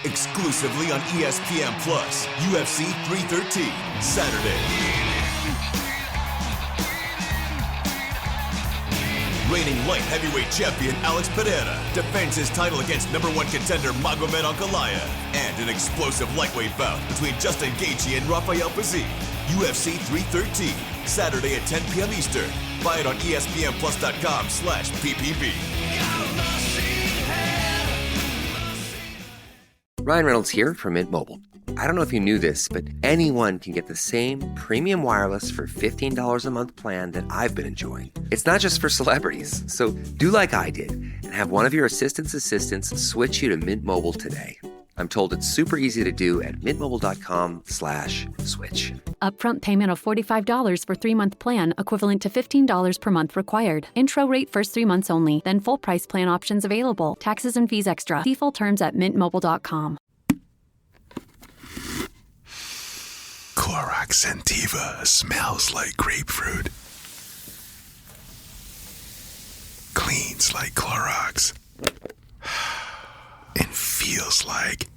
Exclusively on ESPN Plus, UFC 313, Saturday. Reigning light heavyweight champion Alex Pereira defends his title against #1 contender Magomed Ankalaev, and an explosive lightweight bout between Justin Gaethje and Rafael Fiziev. UFC 313, Saturday at 10 p.m. Eastern. Buy it on ESPNplus.com/PPV. Ryan Reynolds here from Mint Mobile. I don't know if you knew this, but anyone can get the same premium wireless for $15 a month plan that I've been enjoying. It's not just for celebrities. So do like I did and have one of your assistants switch you to Mint Mobile today. I'm told it's super easy to do at mintmobile.com/switch. Upfront payment of $45 for 3-month plan, equivalent to $15 per month required. Intro rate first 3 months only, then full price plan options available. Taxes and fees extra. See full terms at mintmobile.com. Clorox Sentiva smells like grapefruit. Cleans like Clorox. And feels like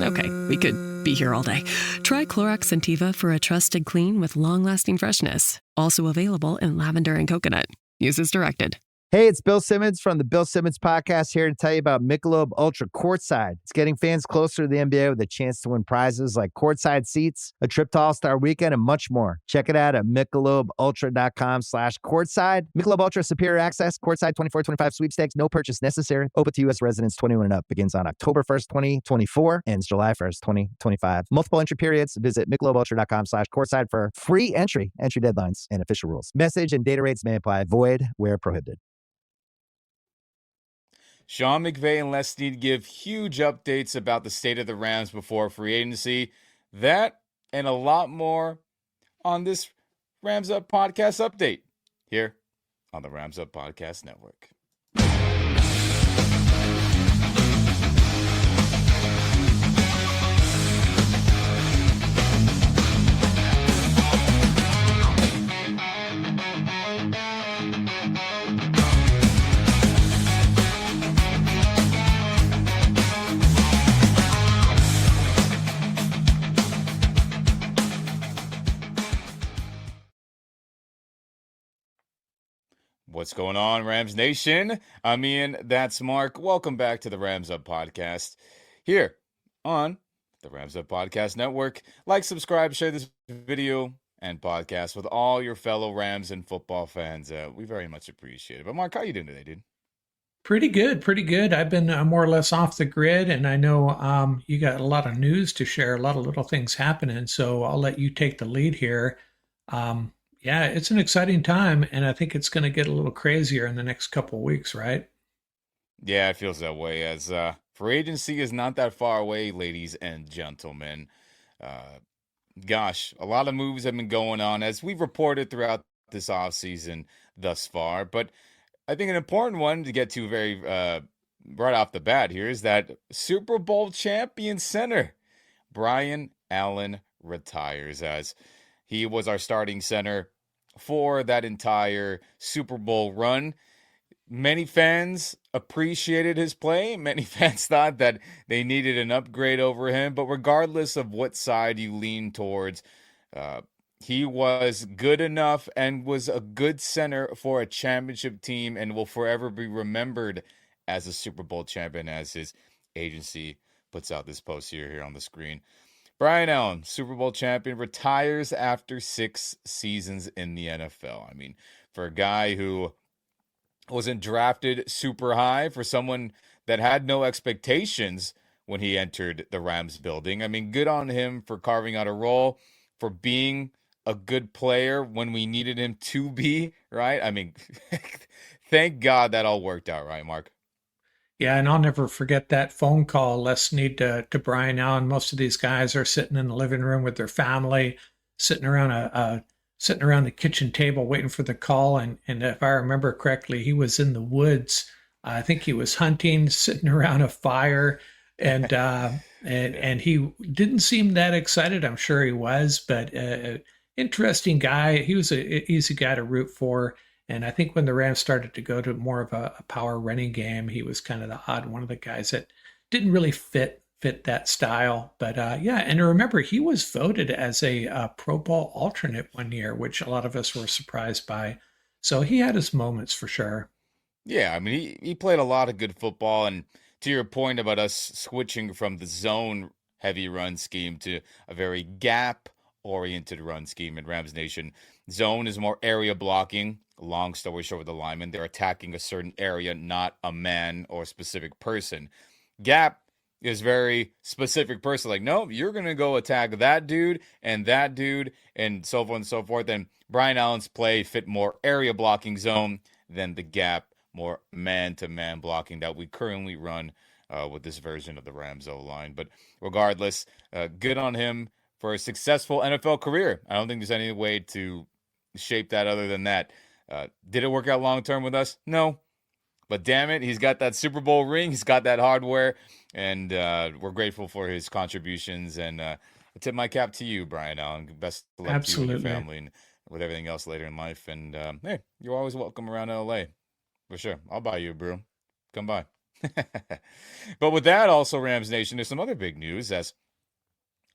Okay, we could be here all day. Try Clorox Sentiva for a trusted clean with long-lasting freshness. Also available in lavender and coconut. Use as directed. Hey, it's Bill Simmons from the Bill Simmons Podcast here to tell you about Michelob Ultra Courtside. It's getting fans closer to the NBA with a chance to win prizes like courtside seats, a trip to All-Star Weekend, and much more. Check it out at MichelobUltra.com/courtside. Michelob Ultra Superior Access, Courtside 24-25 sweepstakes, no purchase necessary. Open to U.S. residents 21 and up. Begins on October 1st, 2024, ends July 1st, 2025. Multiple entry periods. Visit MichelobUltra.com/courtside for free entry deadlines, and official rules. Message and data rates may apply. Void where prohibited. Sean McVay and Snead give huge updates about the state of the Rams before free agency. That and a lot more on this Rams Up Podcast update here on the Rams Up Podcast Network. What's going on, Rams Nation? I'm Ian, that's Mark. Welcome back to the Rams Up Podcast here on the Rams Up Podcast Network. Like, subscribe, share this video and podcast with all your fellow Rams and football fans. We very much appreciate it. But Mark, how you doing today, dude? Pretty good. I've been more or less off the grid, and I know you got a lot of news to share, a lot of little things happening, so I'll let you take the lead here. Yeah, it's an exciting time, and I think it's going to get a little crazier in the next couple of weeks, right? Yeah, it feels that way, as free agency is not that far away, ladies and gentlemen. Gosh, a lot of moves have been going on, as we've reported throughout this offseason thus far. But I think an important one to get to very right off the bat here is that Super Bowl champion center, Brian Allen, retires, as he was our starting center for that entire Super Bowl run. Many fans appreciated his play. Many fans thought that they needed an upgrade over him. But regardless of what side you lean towards, he was good enough and was a good center for a championship team and will forever be remembered as a Super Bowl champion, as his agency puts out this post here on the screen. Brian Allen, Super Bowl champion, retires after 6 seasons in the NFL. I mean, for a guy who wasn't drafted super high, for someone that had no expectations when he entered the Rams building, I mean, good on him for carving out a role, for being a good player when we needed him to be, right? I mean, thank God that all worked out, right, Mark? Yeah, and I'll never forget that phone call Les Snead to Brian Allen. Most of these guys are sitting in the living room with their family, sitting around the kitchen table waiting for the call. And if I remember correctly, he was in the woods. I think he was hunting, sitting around a fire, and he didn't seem that excited. I'm sure he was, but interesting guy. He was an easy guy to root for. And I think when the Rams started to go to more of a power running game, he was kind of the odd one of the guys that didn't really fit that style. But yeah, and remember, he was voted as a Pro Bowl alternate one year, which a lot of us were surprised by. So he had his moments for sure. Yeah, I mean, he played a lot of good football. And to your point about us switching from the zone heavy run scheme to a very gap oriented run scheme in Rams Nation, zone is more area blocking. Long story short with the linemen, they're attacking a certain area, not a man or a specific person. Gap is very specific person. Like, no, you're going to go attack that dude, and so on and so forth. And Brian Allen's play fit more area blocking zone than the gap, more man-to-man blocking that we currently run with this version of the Rams O-line. But regardless, good on him for a successful NFL career. I don't think there's any way to shape that other than that. Did it work out long-term with us? No. But damn it, he's got that Super Bowl ring. He's got that hardware. And we're grateful for his contributions. And I tip my cap to you, Brian Allen. Best of luck to you and your family and with everything else later in life. And hey, you're always welcome around LA. For sure. I'll buy you a brew. Come by. But with that, also, Rams Nation, there's some other big news as,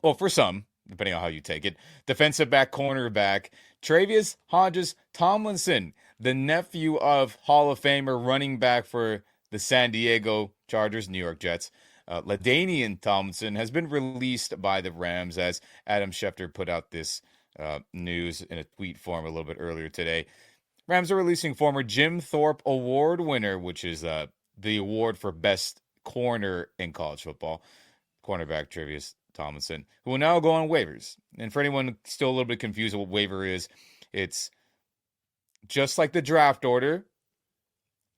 well, for some, depending on how you take it, defensive back, cornerback, Travius Hodges Tomlinson, the nephew of Hall of Famer running back for the San Diego Chargers, New York Jets, LaDainian Tomlinson, has been released by the Rams, as Adam Schefter put out this news in a tweet form a little bit earlier today. Rams are releasing former Jim Thorpe Award winner, which is the award for best corner in college football, cornerback Travius Tomlinson, who will now go on waivers. And for anyone still a little bit confused what waiver is, it's just like the draft order.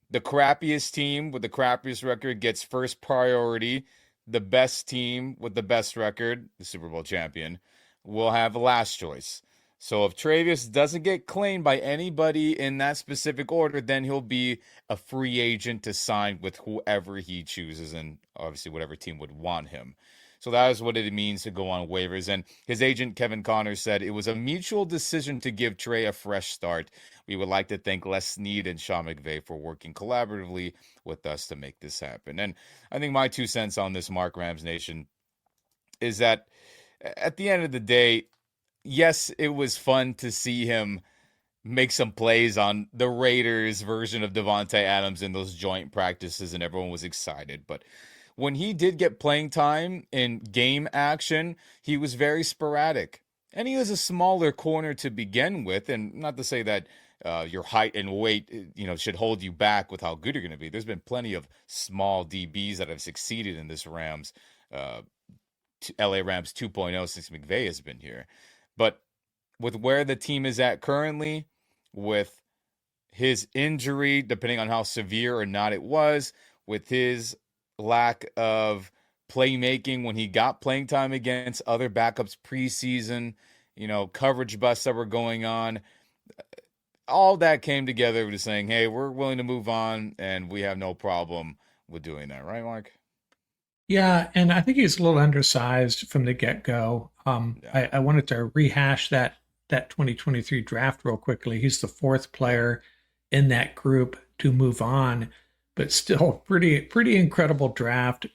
The crappiest team with the crappiest record gets first priority. The best team with the best record, the Super Bowl champion, will have last choice. So if Travius doesn't get claimed by anybody in that specific order, then he'll be a free agent to sign with whoever he chooses, and obviously whatever team would want him. So that is what it means to go on waivers. And his agent, Kevin Connors, said it was a mutual decision to give Trey a fresh start. We would like to thank Les Snead and Sean McVay for working collaboratively with us to make this happen. And I think my 2 cents on this, Mark, Rams Nation, is that at the end of the day, yes, it was fun to see him make some plays on the Raiders version of Devontae Adams in those joint practices, and everyone was excited. But when he did get playing time in game action, he was very sporadic. And he was a smaller corner to begin with, and not to say that your height and weight, should hold you back with how good you're going to be. There's been plenty of small DBs that have succeeded in this Rams, LA Rams 2.0 since McVay has been here. But with where the team is at currently, with his injury, depending on how severe or not it was, with his lack of playmaking when he got playing time against other backups preseason, coverage busts that were going on, all that came together to saying, hey, we're willing to move on, and we have no problem with doing that. Right, Mark? Yeah, and I think he's a little undersized from the get-go. I wanted to rehash that 2023 draft real quickly. He's the 4th player in that group to move on, but still pretty incredible draft.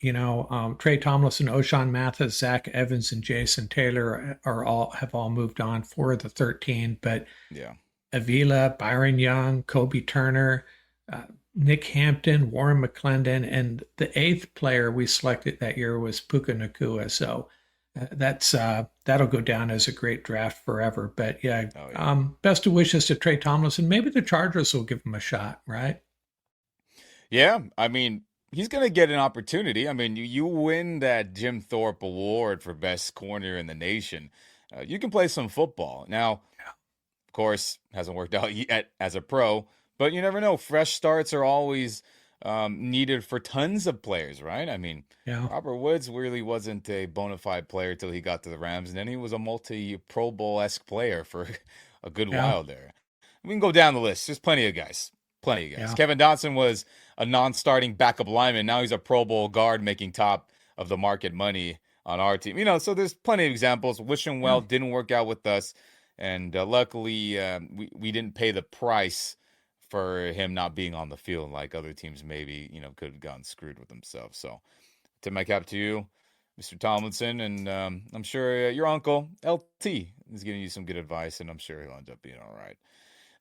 Trey Tomlinson, O'Shawn Mathis, Zach Evans, and Jason Taylor have all moved on for the 13. But yeah, Avila, Byron Young, Kobe Turner, Nick Hampton, Warren McClendon, and the 8th player we selected that year was Puka Nacua. So that'll go down as a great draft forever. But yeah, best of wishes to Trey Tomlinson. Maybe the Chargers will give him a shot, right? Yeah, I mean, he's going to get an opportunity. I mean, you win that Jim Thorpe Award for best corner in the nation. You can play some football. Now, of course, hasn't worked out yet as a pro, but you never know. Fresh starts are always needed for tons of players, right? I mean, Robert Woods really wasn't a bona fide player till he got to the Rams, and then he was a multi-Pro Bowl-esque player for a good while there. We can go down the list. There's plenty of guys. Yeah. Kevin Dotson was a non-starting backup lineman. Now he's a Pro Bowl guard making top of the market money on our team. So there's plenty of examples. Wish him well. Didn't work out with us. And luckily, we didn't pay the price for him not being on the field, like other teams maybe, could have gotten screwed with themselves. So tip my cap to you, Mr. Tomlinson, and I'm sure your uncle LT is giving you some good advice, and I'm sure he'll end up being all right.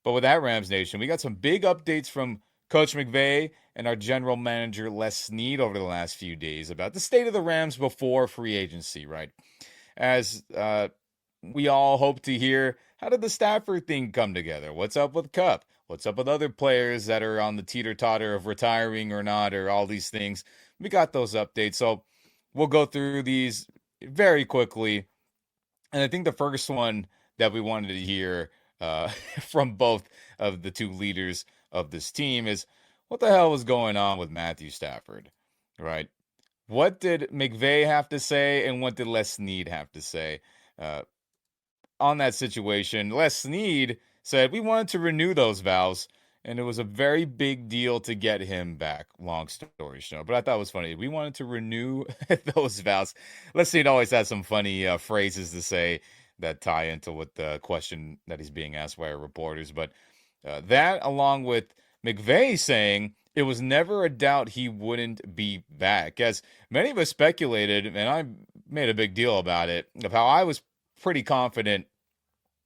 But with that, Rams Nation, we got some big updates from Coach McVay and our general manager Les Snead over the last few days about the state of the Rams before free agency, right? As we all hope to hear, how did the Stafford thing come together? What's up with Kupp? What's up with other players that are on the teeter-totter of retiring or not, or all these things? We got those updates, so we'll go through these very quickly. And I think the first one that we wanted to hear from both of the two leaders of this team is, what the hell was going on with Matthew Stafford, right? What did McVay have to say, and what did Les Snead have to say on that situation? Les Snead said, we wanted to renew those vows, and it was a very big deal to get him back. Long story short, but I thought it was funny. We wanted to renew those vows. Les Snead always has some funny phrases to say that tie into what the question that he's being asked by our reporters. But that, along with McVay saying it was never a doubt he wouldn't be back, as many of us speculated, and I made a big deal about it, of how I was pretty confident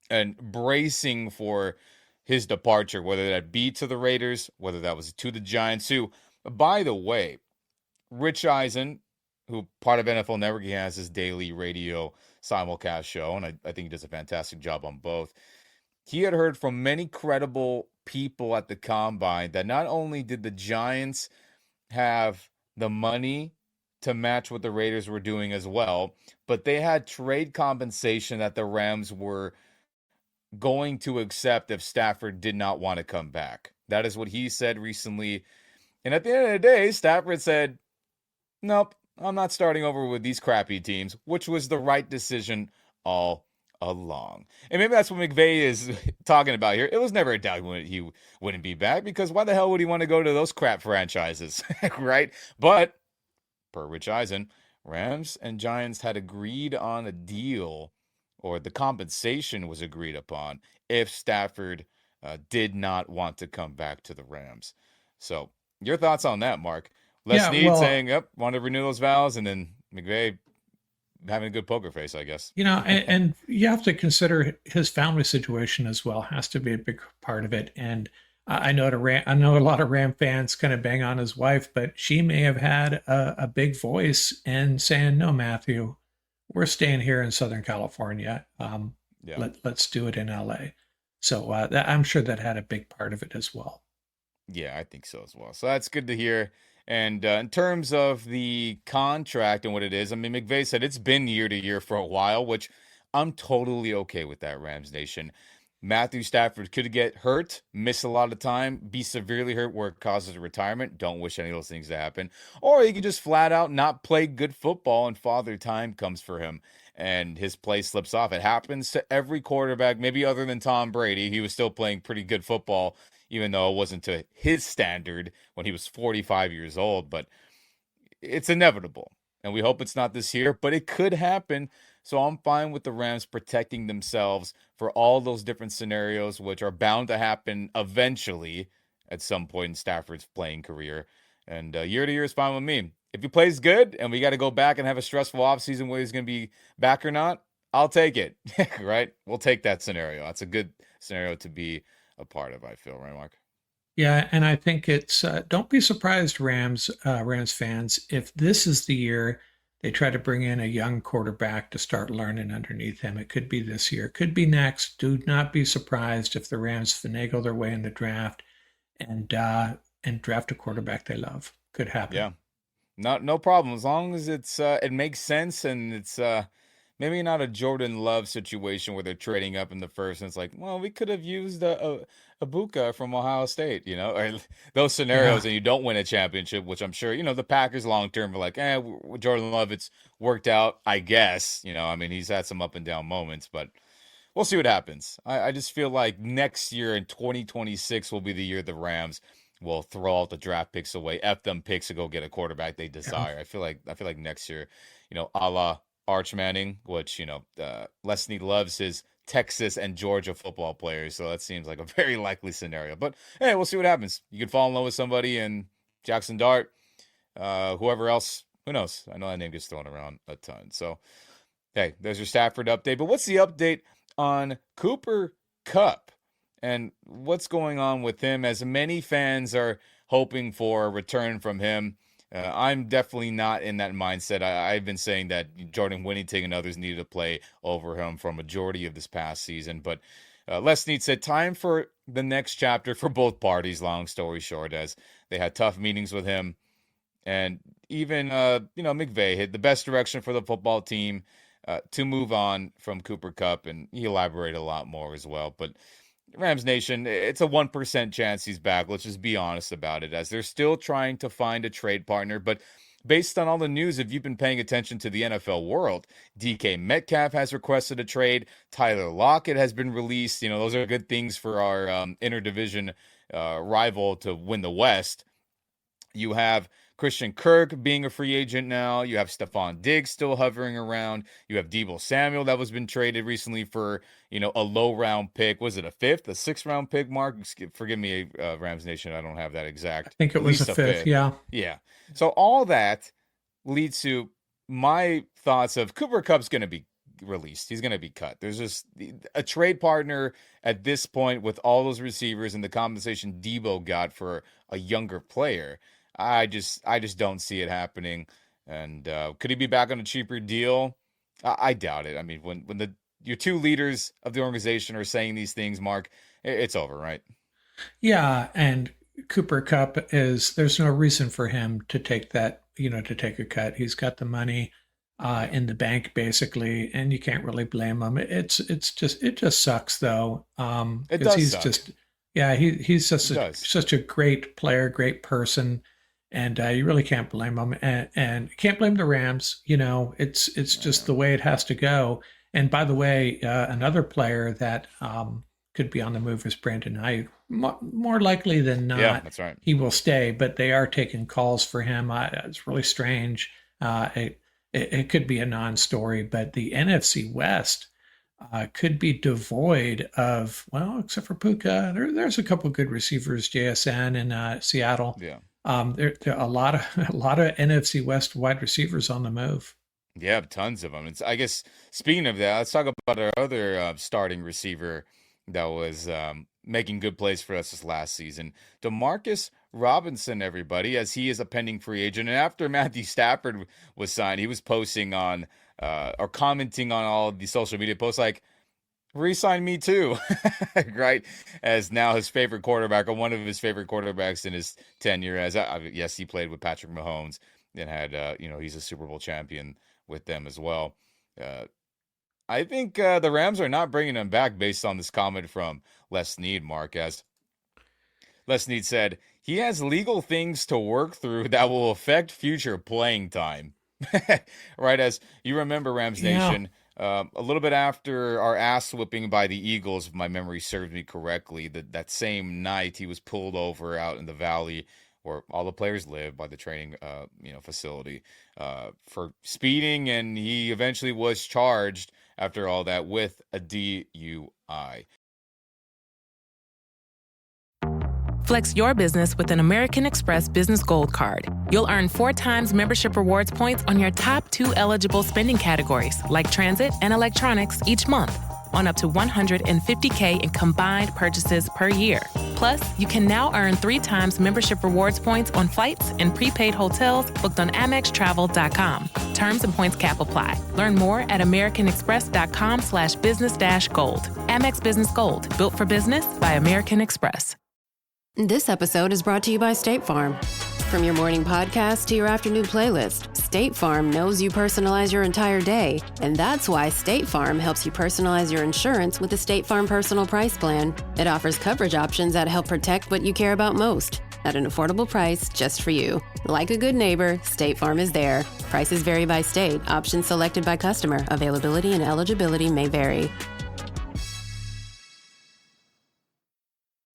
and bracing for his departure, whether that be to the Raiders, whether that was to the Giants, who, by the way, Rich Eisen, who part of NFL Network, he has his daily radio simulcast show, and I think he does a fantastic job on both. He had heard from many credible people at the Combine that not only did the Giants have the money to match what the Raiders were doing as well, but they had trade compensation that the Rams were going to accept if Stafford did not want to come back. That is what he said recently. And at the end of the day, Stafford said, nope, I'm not starting over with these crappy teams, which was the right decision all along. And maybe that's what McVay is talking about here. It was never a doubt he wouldn't be back, because why the hell would he want to go to those crap franchises, right? But per Rich Eisen, Rams and Giants had agreed on a deal, or the compensation was agreed upon, if Stafford did not want to come back to the Rams. So your thoughts on that, Mark? Les Snead saying, yep, want to renew those vows, and then McVay having a good poker face, I guess. And you have to consider his family situation as well. Has to be a big part of it. And I know a lot of Ram fans kind of bang on his wife, but she may have had a big voice in saying, no, Matthew, we're staying here in Southern California. Let's do it in LA. So I'm sure that had a big part of it as well. Yeah, I think so as well. So that's good to hear. And in terms of the contract and what it is, I mean, McVay said it's been year to year for a while, which I'm totally okay with that, Rams Nation. Matthew Stafford could get hurt, miss a lot of time, be severely hurt where it causes a retirement. Don't wish any of those things to happen. Or he could just flat out not play good football, and Father Time comes for him and his play slips off. It happens to every quarterback, maybe other than Tom Brady. He was still playing pretty good football, even though it wasn't to his standard when he was 45 years old. But it's inevitable, and we hope it's not this year, but it could happen. So I'm fine with the Rams protecting themselves for all those different scenarios, which are bound to happen eventually at some point in Stafford's playing career. And year to year is fine with me. If he plays good and we got to go back and have a stressful offseason where he's going to be back or not, I'll take it, right? We'll take that scenario. That's a good scenario to be a part of, I feel, right, Mark? Yeah, and I think it's don't be surprised, Rams fans, if this is the year they try to bring in a young quarterback to start learning underneath him. It could be this year, it could be next. Do not be surprised if the Rams finagle their way in the draft and draft a quarterback they love. Could happen. Yeah, no problem, as long as it's it makes sense, and it's maybe not a Jordan Love situation where they're trading up in the first and it's like, well, we could have used a Buka from Ohio State, or those scenarios, and you don't win a championship, which I'm sure, the Packers long-term are like, with Jordan Love, it's worked out, I guess. I mean, he's had some up and down moments, but we'll see what happens. I just feel like next year in 2026 will be the year the Rams will throw all the draft picks away, F them picks to go get a quarterback they desire. I feel like next year, a la Arch Manning, which, Les Snead loves his Texas and Georgia football players. So that seems like a very likely scenario. But hey, we'll see what happens. You could fall in love with somebody and Jackson Dart, whoever else, who knows? I know that name gets thrown around a ton. So, hey, there's your Stafford update. But what's the update on Cooper Kupp and what's going on with him, as many fans are hoping for a return from him? I'm definitely not in that mindset. I've been saying that Jordan Whittington and others needed to play over him for a majority of this past season. But Les Snead said time for the next chapter for both parties, long story short, as they had tough meetings with him. And even, McVay hit the best direction for the football team to move on from Cooper Kupp. And he elaborated a lot more as well. But Rams Nation, it's a 1% chance he's back. Let's just be honest about it, as they're still trying to find a trade partner. But based on all the news, if you've been paying attention to the NFL world, DK Metcalf has requested a trade. Tyler Lockett has been released. Those are good things for our interdivision rival to win the West. You have Christian Kirk being a free agent now. You have Stephon Diggs still hovering around. You have Deebo Samuel that was been traded recently for, a low round pick. Was it a 5th, a 6th round pick, Mark? Forgive me, Rams Nation. I don't have that exact. I think it was a fifth. Yeah. Yeah. So all that leads to my thoughts of Cooper Kupp's going to be released. He's going to be cut. There's just a trade partner at this point with all those receivers and the compensation Deebo got for a younger player. I just don't see it happening. And could he be back on a cheaper deal? I doubt it. I mean, when your two leaders of the organization are saying these things, Mark, it's over, right? Yeah, and Cooper Kupp there's no reason for him to take that, to take a cut. He's got the money in the bank basically, and you can't really blame him. It just sucks though. It does he's suck. He's just such a great player, great person. And you really can't blame them, and can't blame the Rams. It's just the way it has to go. And by the way, another player that could be on the move is Brandon Ayuk. More likely than not, yeah, that's right. He will stay, but they are taking calls for him. It's really strange. It could be a non-story, but the NFC West could be devoid of, except for Puka. There's a couple good receivers, JSN in Seattle. Yeah. There are a lot of NFC West wide receivers on the move. Yeah, tons of them. I guess speaking of that, let's talk about our other starting receiver that was making good plays for us this last season, Demarcus Robinson. Everybody, as he is a pending free agent, and after Matthew Stafford was signed, he was posting on or commenting on all of the social media posts like, "Re-sign me too," right? As now his favorite quarterback, or one of his favorite quarterbacks in his tenure. As yes, he played with Patrick Mahomes and had, he's a Super Bowl champion with them as well. I think the Rams are not bringing him back based on this comment from Les Snead, Mark. As Les Snead said, he has legal things to work through that will affect future playing time. Right, as you remember, Rams Nation. A little bit after our ass whipping by the Eagles, if my memory serves me correctly, that same night he was pulled over out in the valley where all the players live by the training facility for speeding, and he eventually was charged after all that with a DUI. Flex your business with an American Express Business Gold Card. You'll earn 4 times membership rewards points on your top 2 eligible spending categories, like transit and electronics, each month, on up to $150K in combined purchases per year. Plus, you can now earn 3 times membership rewards points on flights and prepaid hotels booked on AmexTravel.com. Terms and points cap apply. Learn more at americanexpress.com/business-gold. Amex Business Gold, built for business by American Express. This episode is brought to you by State Farm. From your morning podcast to your afternoon playlist, State Farm knows you personalize your entire day, and that's why State Farm helps you personalize your insurance with the State Farm Personal Price Plan. It offers coverage options that help protect what you care about most at an affordable price just for you. Like a good neighbor, State Farm is there. Prices vary by state. Options selected by customer. Availability and eligibility may vary.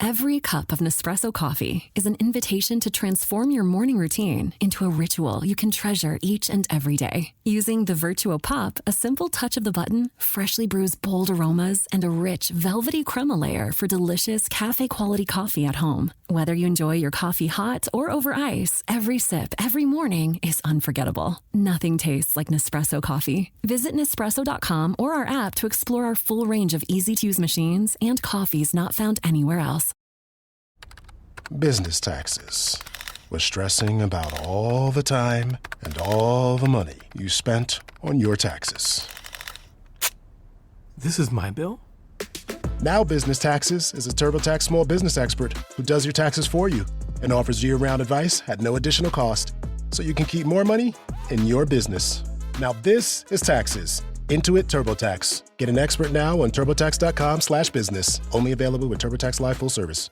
Every cup of Nespresso coffee is an invitation to transform your morning routine into a ritual you can treasure each and every day. Using the Virtuo Pup, a simple touch of the button freshly brews bold aromas and a rich, velvety crema layer for delicious cafe-quality coffee at home. Whether you enjoy your coffee hot or over ice, every sip, every morning is unforgettable. Nothing tastes like Nespresso coffee. Visit Nespresso.com or our app to explore our full range of easy-to-use machines and coffees not found anywhere else. Business taxes. Was stressing about all the time and all the money you spent on your taxes. This is my bill? Now Business Taxes is a TurboTax small business expert who does your taxes for you and offers year-round advice at no additional cost, so you can keep more money in your business. Now this is taxes. Intuit TurboTax. Get an expert now on TurboTax.com/business. Only available with TurboTax Live Full Service.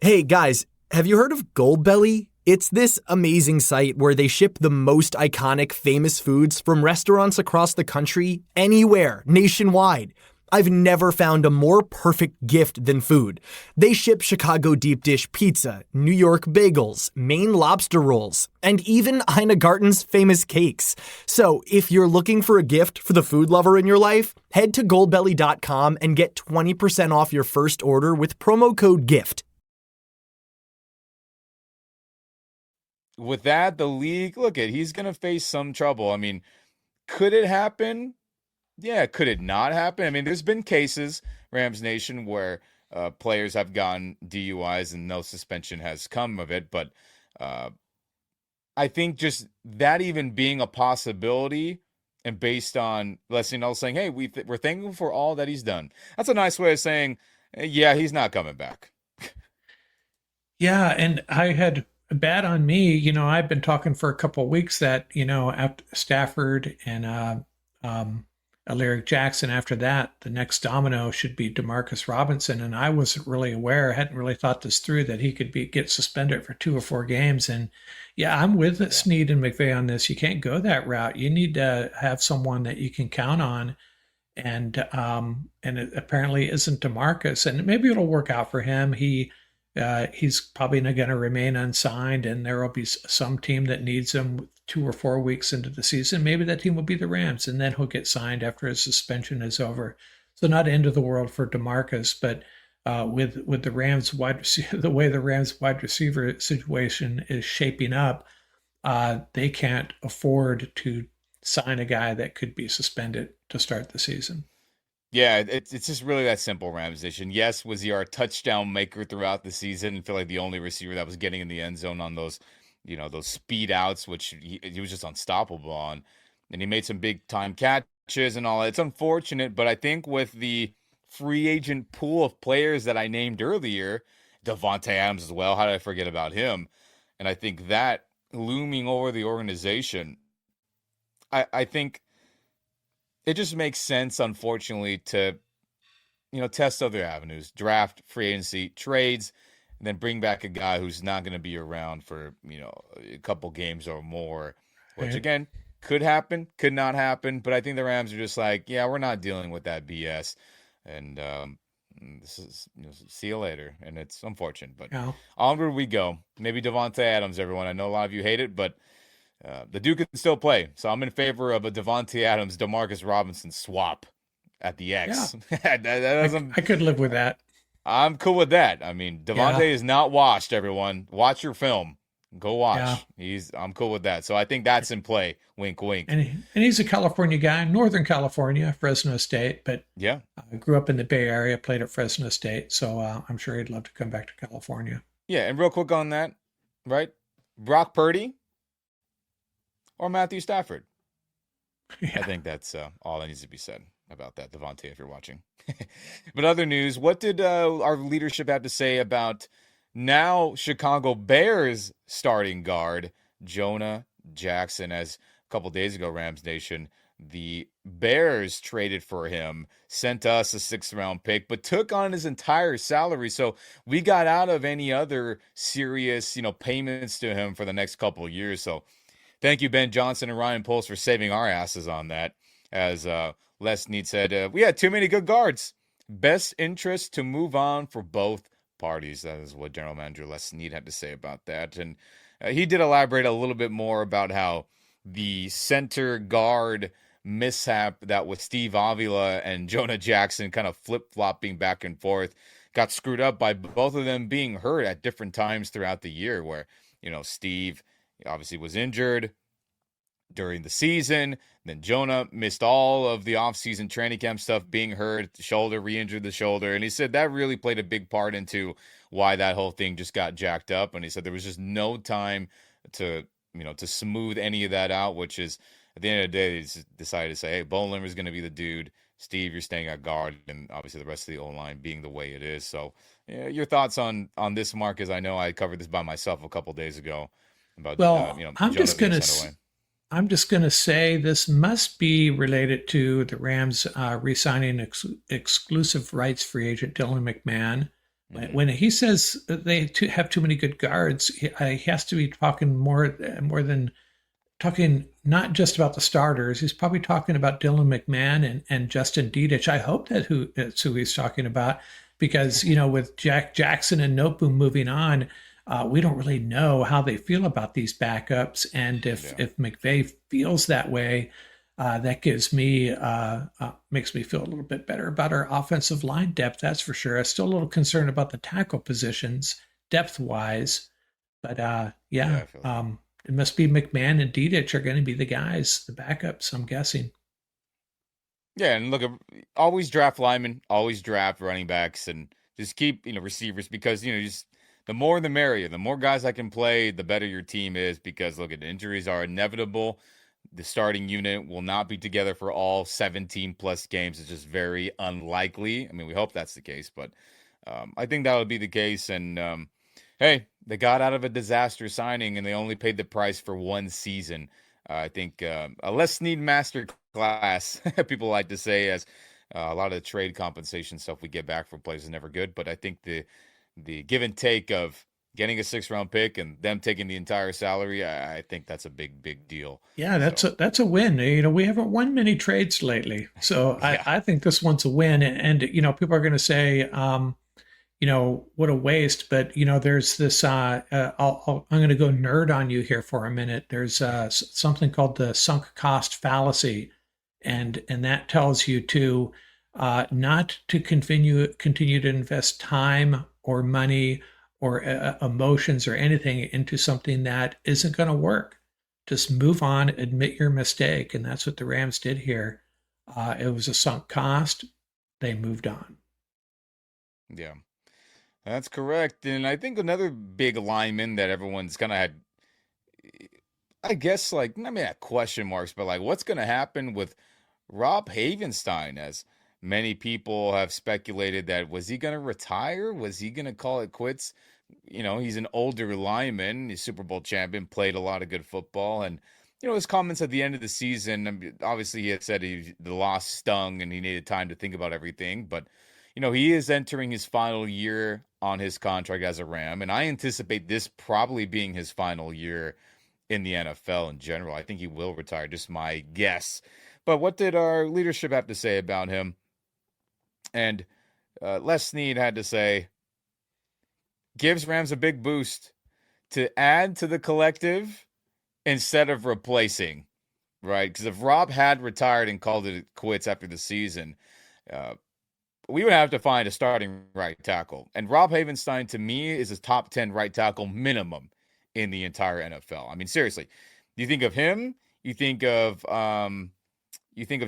Hey guys, have you heard of Goldbelly? It's this amazing site where they ship the most iconic famous foods from restaurants across the country, anywhere, nationwide. I've never found a more perfect gift than food. They ship Chicago deep dish pizza, New York bagels, Maine lobster rolls, and even Ina Garten's famous cakes. So if you're looking for a gift for the food lover in your life, head to goldbelly.com and get 20% off your first order with promo code GIFT. With that, the league, he's going to face some trouble. I mean, could it happen? Yeah, could it not happen? I mean, there's been cases, Rams Nation, where players have gotten DUIs and no suspension has come of it. But I think just that even being a possibility and based on Leslie Null saying, hey, we're thankful for all that he's done. That's a nice way of saying, yeah, he's not coming back. Yeah, and I had bad on me. You know, I've been talking for a couple of weeks that, you know, after Stafford and Alaric Jackson, after that, the next domino should be Demarcus Robinson. And I wasn't really aware, hadn't really thought this through, that he could get suspended for 2 or 4 games. And yeah, I'm with Snead and McVay on this. You can't go that route. You need to have someone that you can count on. And it apparently isn't Demarcus. And maybe it'll work out for him. He's probably not going to remain unsigned, and there will be some team that needs him 2 or 4 weeks into the season. Maybe that team will be the Rams, and then he'll get signed after his suspension is over. So not end of the world for DeMarcus, but with the Rams the way the Rams wide receiver situation is shaping up, they can't afford to sign a guy that could be suspended to start the season. Yeah, it's just really that simple, Rams Nation. Yes, was he our touchdown maker throughout the season? I feel like the only receiver that was getting in the end zone on those, those speed outs, which he was just unstoppable on. And he made some big time catches and all that. It's unfortunate, but I think with the free agent pool of players that I named earlier, Davante Adams as well, how did I forget about him? And I think that looming over the organization, I think it just makes sense, unfortunately, to, test other avenues, draft, free agency, trades, and then bring back a guy who's not going to be around for, a couple games or more, which, again, could happen, could not happen. But I think the Rams are just like, yeah, we're not dealing with that BS. And this is, see you later. And it's unfortunate, but onward we go. Maybe Davante Adams, everyone. I know a lot of you hate it, but the Duke can still play, so I'm in favor of a Davante Adams, Demarcus Robinson swap at the X. Yeah. I could live with that. I'm cool with that. I mean, Davante is not washed, everyone. Watch your film. Go watch. Yeah. I'm cool with that. So I think that's in play. Wink, wink. And he's a California guy, Northern California, Fresno State, but grew up in the Bay Area, played at Fresno State, so I'm sure he'd love to come back to California. Yeah, and real quick on that, right? Brock Purdy or Matthew Stafford? Yeah. I think that's all that needs to be said about that, Davante, if you're watching. But other news, what did our leadership have to say about now Chicago Bears starting guard Jonah Jackson? As a couple days ago, Rams Nation, the Bears traded for him, sent us a 6th-round pick, but took on his entire salary. So we got out of any other serious, payments to him for the next couple of years. So thank you, Ben Johnson and Ryan Poles, for saving our asses on that. As Les Snead said, we had too many good guards. best interest to move on for both parties. That is what General Manager Les Snead had to say about that. And he did elaborate a little bit more about how the center guard mishap that with Steve Avila and Jonah Jackson kind of flip-flopping back and forth got screwed up by both of them being hurt at different times throughout the year, where, Steve obviously was injured during the season. Then Jonah missed all of the offseason training camp stuff, being hurt, shoulder, re-injured the shoulder. And he said that really played a big part into why that whole thing just got jacked up. And he said there was just no time to smooth any of that out, which is, at the end of the day, they just decided to say, hey, Bolimmer is going to be the dude. Steve, you're staying at guard, and obviously the rest of the O-line being the way it is. So your thoughts on this, Mark, as I know I covered this by myself a couple days ago. About, I'm just going to say this must be related to the Rams re-signing exclusive rights free agent Dylan McMahon. Mm-hmm. When he says they have too many good guards, he has to be talking more than talking not just about the starters. He's probably talking about Dylan McMahon and Justin Dedich. I hope that's who he's talking about, because, with Jack Jackson and Nopu moving on, we don't really know how they feel about these backups. And if McVay feels that way, that gives me, makes me feel a little bit better about our offensive line depth. That's for sure. I'm still a little concerned about the tackle positions depth wise, but it must be McMahon and Dedich are going to be the guys, the backups, I'm guessing. Yeah, and look, always draft linemen, always draft running backs, and just keep, receivers, because, just the more the merrier. The more guys that can play, the better your team is, because, look, injuries are inevitable. The starting unit will not be together for all 17-plus games. It's just very unlikely. I mean, we hope that's the case, but I think that would be the case. And, hey, they got out of a disaster signing, and they only paid the price for one season. I think a Les Snead master class, people like to say, as a lot of the trade compensation stuff we get back from players is never good. But I think the give and take of getting a 6th-round pick and them taking the entire salary, I think that's a big deal. Yeah, that's a win. We haven't won many trades lately, so yeah. I think this one's a win. And people are going to say, what a waste. But there's this. I'm going to go nerd on you here for a minute. There's something called the sunk cost fallacy, and that tells you to not to continue to invest time or money or emotions or anything into something that isn't going to work. Just move on, admit your mistake. And that's what the Rams did here. It was a sunk cost. They moved on. Yeah, that's correct. And I think another big lineman that everyone's kind of had, I guess, question marks, but what's going to happen with Rob Havenstein, as many people have speculated that, was he going to retire? Was he going to call it quits? He's an older lineman. He's Super Bowl champion, played a lot of good football. And, his comments at the end of the season, obviously he had said the loss stung and he needed time to think about everything. But, he is entering his final year on his contract as a Ram. And I anticipate this probably being his final year in the NFL in general. I think he will retire, just my guess. But what did our leadership have to say about him? And Les Snead had to say, gives Rams a big boost to add to the collective instead of replacing, right? Because if Rob had retired and called it quits after the season, we would have to find a starting right tackle. And Rob Havenstein, to me, is a top 10 right tackle minimum in the entire NFL. I mean, seriously, you think of him, you think of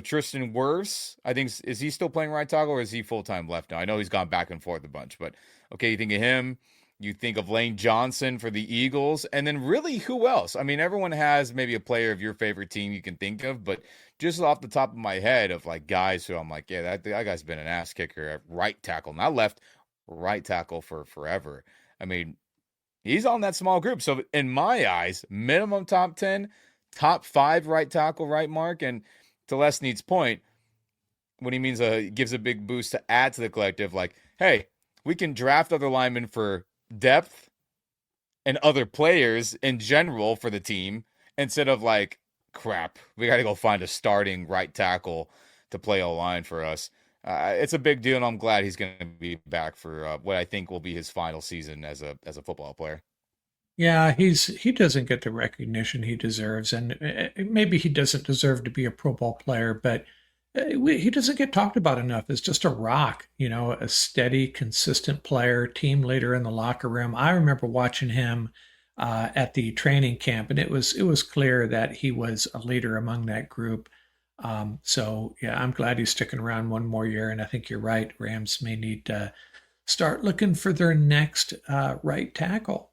Tristan Wirfs. I think, is he still playing right tackle or is he full-time left now? I know he's gone back and forth a bunch, but okay, you think of him. You think of Lane Johnson for the Eagles, and then really who else? I mean, everyone has maybe a player of your favorite team you can think of, but just off the top of my head of guys who I'm yeah, that guy's been an ass kicker at right tackle, not left, right tackle for forever. I mean, he's on that small group. So in my eyes, minimum top 10, top 5 right tackle, right, Mark? And to Les Snead's point, when he means gives a big boost to add to the collective, hey, we can draft other linemen for depth and other players in general for the team instead of crap, we got to go find a starting right tackle to play O-line for us. it's a big deal, and I'm glad he's going to be back for what I think will be his final season as a football player. Yeah, he doesn't get the recognition he deserves, and maybe he doesn't deserve to be a Pro Bowl player, but he doesn't get talked about enough as just a rock, a steady, consistent player, team leader in the locker room. I remember watching him at the training camp, and it was clear that he was a leader among that group. So yeah, I'm glad he's sticking around one more year, and I think you're right. Rams may need to start looking for their next right tackle.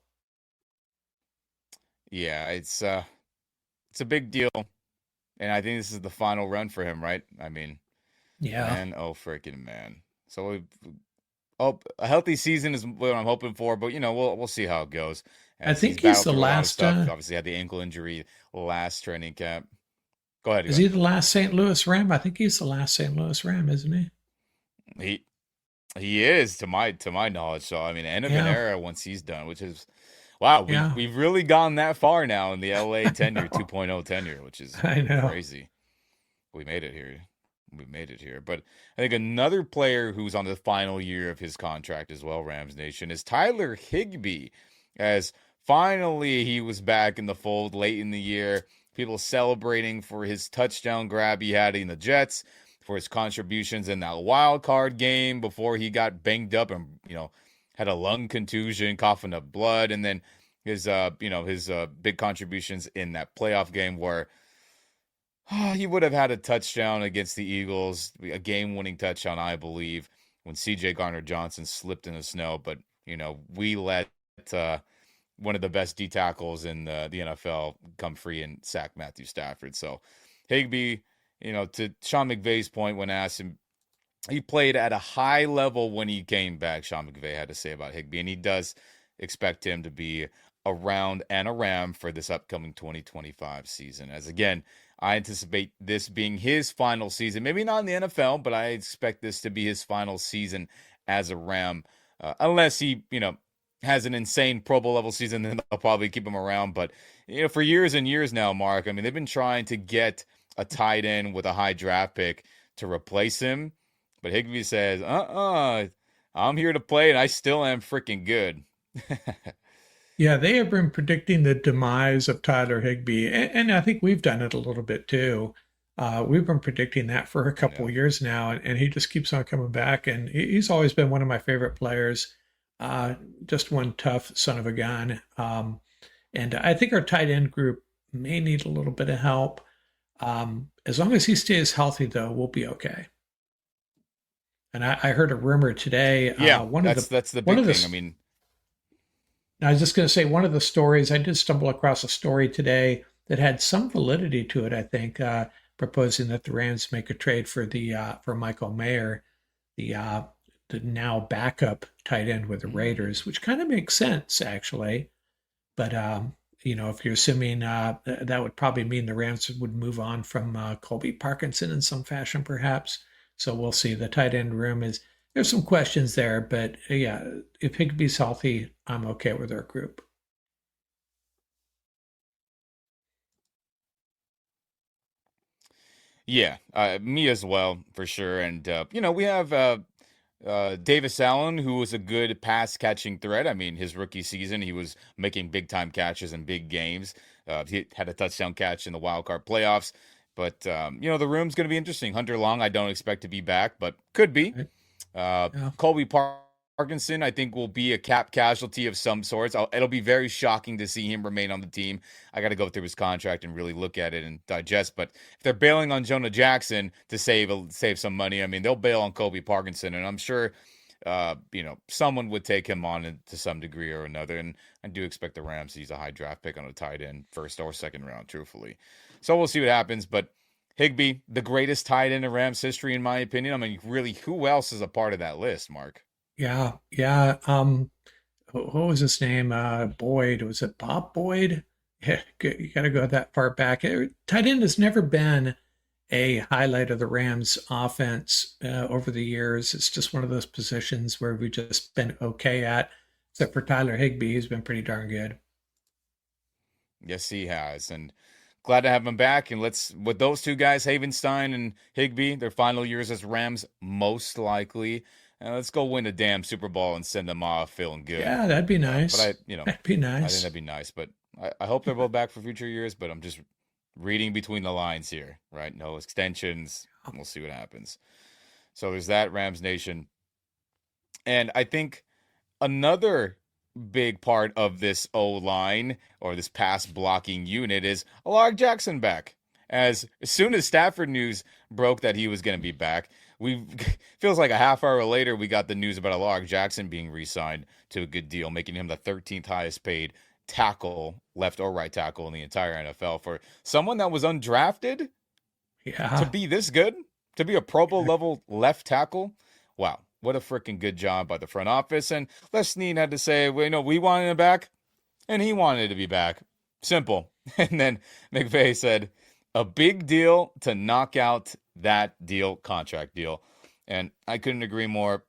Yeah, it's a big deal, and I think this is the final run for him, right? I mean, Yeah. man, oh freaking man. So a healthy season is what I'm hoping for, but we'll see how it goes. I think he's the last. Obviously, had the ankle injury last training camp. Go ahead. Is he the last St. Louis Ram? I think he's the last St. Louis Ram, isn't he? He is, to my knowledge. So I mean, end of an era once he's done, which is wow. We've really gone that far now in the LA tenure, 2.0 tenure, which is crazy. We made it here. But I think another player who's on the final year of his contract as well, Rams Nation, is Tyler Higbee, as finally he was back in the fold late in the year. People celebrating for his touchdown grab he had in the Jets, for his contributions in that wild card game before he got banged up and, had a lung contusion, coughing up blood, and then his big contributions in that playoff game where he would have had a touchdown against the Eagles, a game-winning touchdown, I believe, when C.J. Gardner-Johnson slipped in the snow. But, we let one of the best D tackles in the NFL come free and sack Matthew Stafford. So Higbee, to Sean McVay's point when asked him, he played at a high level when he came back, Sean McVay had to say about Higbee, and he does expect him to be around and a Ram for this upcoming 2025 season. As again, I anticipate this being his final season, maybe not in the NFL, but I expect this to be his final season as a Ram, unless he, has an insane Pro Bowl level season, then they'll probably keep him around. But, for years and years now, Mark, I mean, they've been trying to get a tight end with a high draft pick to replace him. But Higbee says, I'm here to play, and I still am freaking good. Yeah, they have been predicting the demise of Tyler Higbee, and I think we've done it a little bit too. We've been predicting that for a couple of years now, and he just keeps on coming back, and he's always been one of my favorite players. Just one tough son of a gun. And I think our tight end group may need a little bit of help. As long as he stays healthy, though, we'll be okay. And I heard a rumor today. Yeah, that's the big thing. I mean, I was just going to say one of the stories, I did stumble across a story today that had some validity to it, I think, proposing that the Rams make a trade for for Michael Mayer, the now backup tight end with the Raiders, which kind of makes sense, actually. But, if you're assuming that would probably mean the Rams would move on from Colby Parkinson in some fashion, perhaps. So we'll see. The tight end room there's some questions there, but yeah, if Higbee's healthy, I'm okay with our group. Yeah, me as well, for sure. And, we have Davis Allen, who was a good pass catching threat. I mean, his rookie season, he was making big time catches in big games. He had a touchdown catch in the wild card playoffs. But, the room's going to be interesting. Hunter Long, I don't expect to be back, but could be. Colby Parkinson, I think, will be a cap casualty of some sorts. It'll be very shocking to see him remain on the team. I got to go through his contract and really look at it and digest. But if they're bailing on Jonah Jackson to save some money, I mean, they'll bail on Colby Parkinson, and I'm sure, someone would take him on to some degree or another. And I do expect the Rams to use a high draft pick on a tight end, first or second round, truthfully. So we'll see what happens. But Higbee, the greatest tight end in Rams history, in my opinion. I mean, really, who else is a part of that list, Mark? Yeah. What was his name? Boyd. Was it Bob Boyd? Yeah, you got to go that far back. Tight end has never been a highlight of the Rams offense over the years. It's just one of those positions where we've just been okay at, except for Tyler Higbee, who's been pretty darn good. Yes, he has. And glad to have him back. And with those two guys, Havenstein and Higbee, their final years as Rams, most likely. Let's go win a damn Super Bowl and send them off feeling good. Yeah, that'd be nice. That'd be I nice. think that'd be nice. But I hope they're both back for future years. But I'm just reading between the lines here, right? No extensions. We'll see what happens. So there's that, Rams Nation. And I think another big part of this O-line or this pass blocking unit is Alaric Jackson back. As soon as Stafford news broke that he was going to be back, feels like a half hour later we got the news about Alaric Jackson being re-signed to a good deal, making him the 13th highest paid tackle, left or right tackle in the entire NFL. For someone that was undrafted to be this good, to be a Pro Bowl level left tackle, wow. What a freaking good job by the front office. And Les Snead had to say, we wanted him back, and he wanted to be back. Simple. And then McVay said, a big deal to knock out that deal, contract deal. And I couldn't agree more.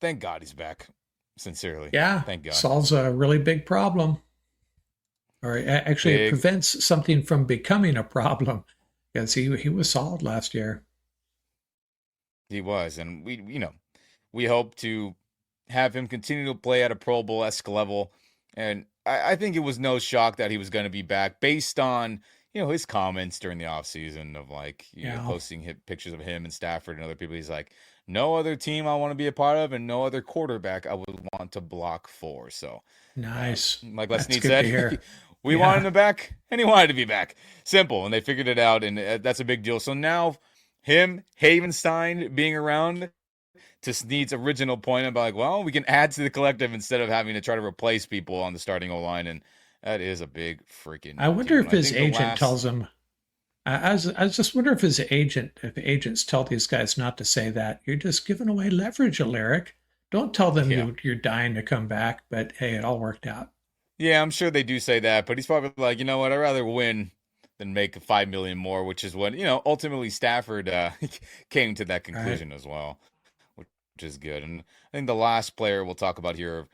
Thank God he's back. Sincerely. Yeah. Thank God. Solves a really big problem. Or actually, it prevents something from becoming a problem. Because he was solid last year. He was, and we hope to have him continue to play at a Pro Bowl-esque level. And I think it was no shock that he was going to be back based on, his comments during the offseason of posting pictures of him and Stafford and other people. He's like, no other team I want to be a part of and no other quarterback I would want to block for. So nice. Like Les Snead said, we wanted him back and he wanted to be back. Simple. And they figured it out, and that's a big deal. So now him, Havenstein being around, to Snead's original point about we can add to the collective instead of having to try to replace people on the starting O-line, and that is a big freaking I wonder deal. if his agent tells him. I just wonder if if agents tell these guys not to say that. You're just giving away leverage, Alaric. Don't tell them you're dying to come back, but hey, it all worked out. Yeah, I'm sure they do say that, but he's probably like, you know what, I'd rather win than make $5 million more, which is what, ultimately Stafford came to that conclusion as well, which is good. And I think the last player we'll talk about here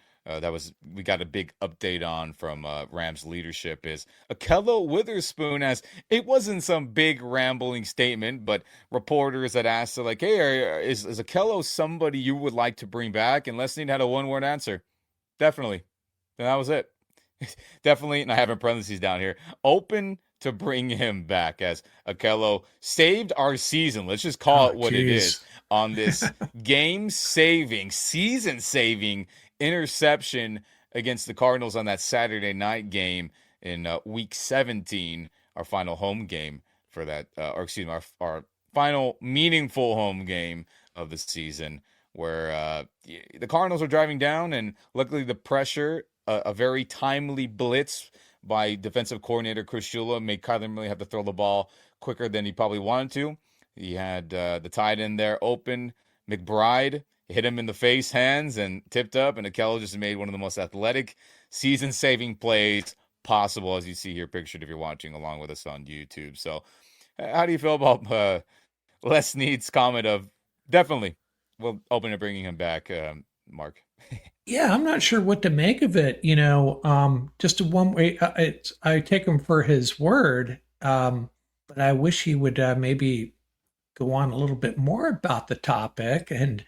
we got a big update on from Rams leadership is Ahkello Witherspoon, as it wasn't some big rambling statement, but reporters had asked, hey, is Ahkello somebody you would like to bring back? And Les Snead had a one-word answer. Definitely. And that was it. Definitely, and I have in parentheses down here, open to bring him back, as Ahkello saved our season. Let's just call it what it is on this game-saving, season-saving interception against the Cardinals on that Saturday night game in Week 17, our final home game for that, our final meaningful home game of the season, where the Cardinals are driving down, and luckily the pressure, a very timely blitz by defensive coordinator Chris Shula made Kyler Murray have to throw the ball quicker than he probably wanted to. He had the tight end there open. McBride hit him in the face, hands, and tipped up, and Ahkello just made one of the most athletic, season-saving plays possible, as you see here pictured if you're watching along with us on YouTube. So how do you feel about Les Snead's comment of definitely we'll open to bringing him back, Mark? Yeah, I'm not sure what to make of it. Just one way, I take him for his word, but I wish he would maybe go on a little bit more about the topic and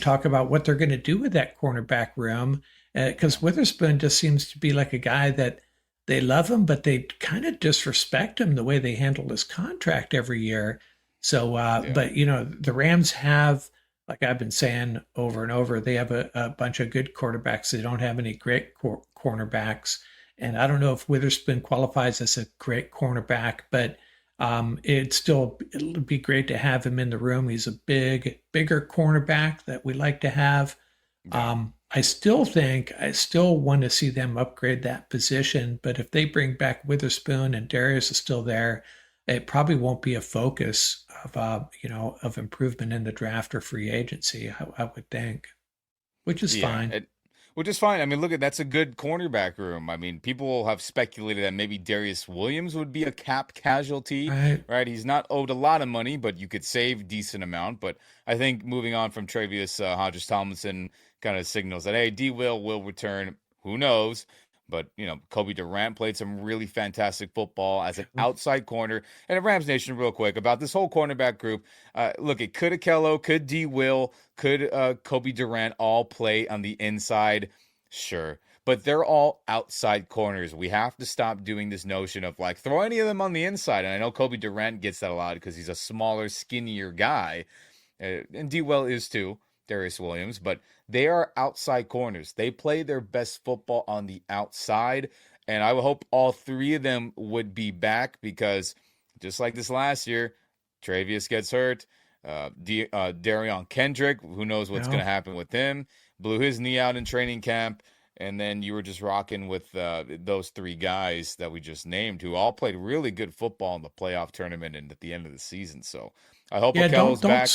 talk about what they're going to do with that cornerback room. Because Witherspoon just seems to be like a guy that they love him, but they kind of disrespect him the way they handle his contract every year. So, but the Rams have, like I've been saying over and over, they have a bunch of good quarterbacks. They don't have any great cornerbacks. And I don't know if Witherspoon qualifies as a great cornerback, but it'll be great to have him in the room. He's a bigger cornerback that we like to have. I still want to see them upgrade that position, but if they bring back Witherspoon and Darius is still there, it probably won't be a focus of improvement in the draft or free agency, I would think, which is fine. Which is fine. I mean, look, that's a good cornerback room. I mean, people have speculated that maybe Darius Williams would be a cap casualty, right? He's not owed a lot of money, but you could save a decent amount. But I think moving on from Travius Hodges-Tomlinson kind of signals that, hey, D. Will return. Who knows? But, Kobe Durant played some really fantastic football as an outside corner. And Rams Nation, real quick, about this whole cornerback group. Look, it could Akello, could D. Will, could Kobe Durant all play on the inside? Sure. But they're all outside corners. We have to stop doing this notion of, like, throw any of them on the inside. And I know Kobe Durant gets that a lot because he's a smaller, skinnier guy. And D. Will is too, Darius Williams. But they are outside corners. They play their best football on the outside. And I would hope all three of them would be back because just like this last year, Travius gets hurt. Darion Kendrick, who knows what's going to happen with him, blew his knee out in training camp. And then you were just rocking with those three guys that we just named who all played really good football in the playoff tournament and at the end of the season. So I hope Akello's back.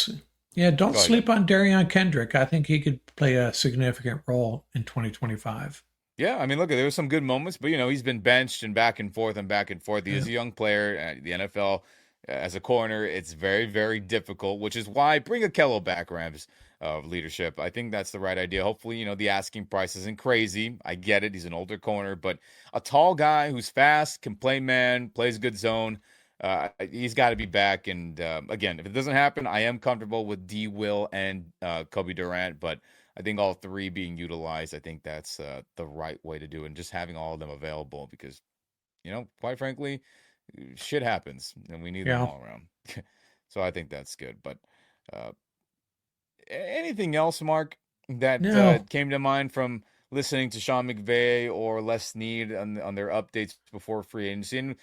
Don't sleep on Darion Kendrick. I think he could play a significant role in 2025. Yeah, I mean, look, there were some good moments, but, he's been benched and back and forth and back and forth. He is a young player at the NFL as a corner. It's very, very difficult, which is why bring Akello back, Rams of leadership. I think that's the right idea. Hopefully, the asking price isn't crazy. I get it. He's an older corner, but a tall guy who's fast, can play man, plays good zone. He's got to be back. And again, if it doesn't happen, I am comfortable with D. Will and Kobe Durant, but I think all three being utilized, I think that's the right way to do it. And just having all of them available because, quite frankly, shit happens and we need them all around. So I think that's good. But anything else, Mark, that came to mind from listening to Sean McVay or Les Snead on their updates before free agency? And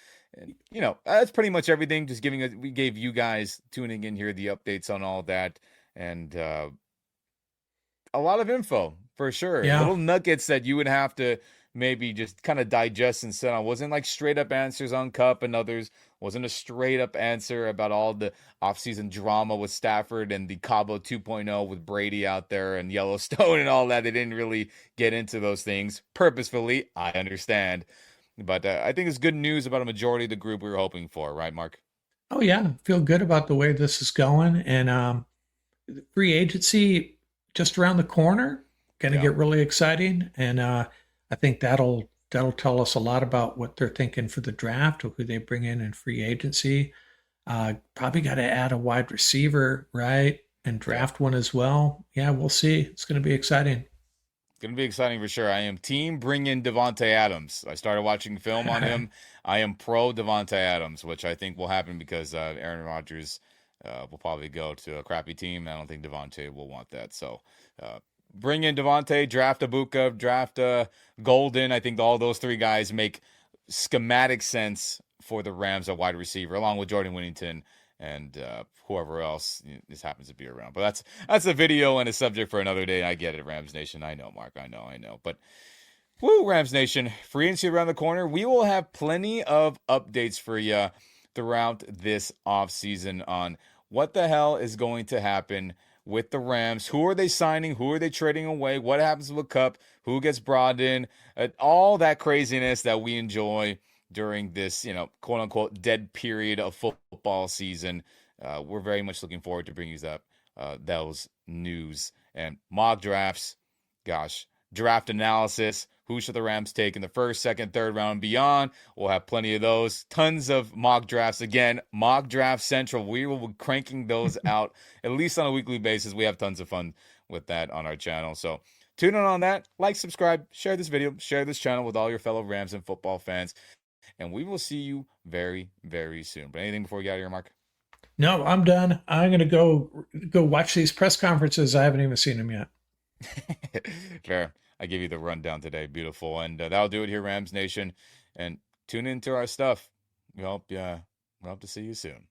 that's pretty much everything. Just we gave you guys tuning in here the updates on all that, and a lot of info for sure. Little nuggets that you would have to maybe just kind of digest and sit on. Wasn't like straight up answers on Cup and others. Wasn't a straight up answer about all the offseason drama with Stafford and the Cabo 2.0 with Brady out there and Yellowstone and all that. They didn't really get into those things purposefully. I understand. But I think it's good news about a majority of the group we were hoping for. Right, Mark? Oh, yeah. Feel good about the way this is going. And free agency just around the corner. Going to get really exciting. And I think that'll tell us a lot about what they're thinking for the draft or who they bring in free agency. Probably got to add a wide receiver, right? And draft one as well. Yeah, we'll see. It's going to be exciting. It's going to be exciting for sure. I am team bring in Devontae Adams. I started watching film on him. I am pro Devontae Adams, which I think will happen because Aaron Rodgers will probably go to a crappy team. I don't think Devontae will want that. So bring in Devontae, draft Abuka, draft Golden. I think all those three guys make schematic sense for the Rams at wide receiver, along with Jordan Whittington and whoever else this happens to be around. But that's a video and a subject for another day. I get it, Rams Nation. I know, Mark. I know. But woo, Rams Nation, free agency around the corner. We will have plenty of updates for you throughout this offseason on what the hell is going to happen with the Rams. Who are they signing? Who are they trading away? What happens with Cup? Who gets brought in? All that craziness that we enjoy during this, quote unquote, dead period of football season. We're very much looking forward to bringing you those news and mock drafts. Gosh, draft analysis. Who should the Rams take in the first, second, third round and beyond? We'll have plenty of those. Tons of mock drafts. Again, Mock Draft Central. We will be cranking those out at least on a weekly basis. We have tons of fun with that on our channel. So tune in on that. Like, subscribe, share this video, share this channel with all your fellow Rams and football fans. And we will see you very, very soon. But anything before we get out of here, Mark? No, I'm done. I'm going to go watch these press conferences. I haven't even seen them yet. Fair. I gave you the rundown today. Beautiful. And that'll do it here, Rams Nation. And tune into our stuff. We hope to see you soon.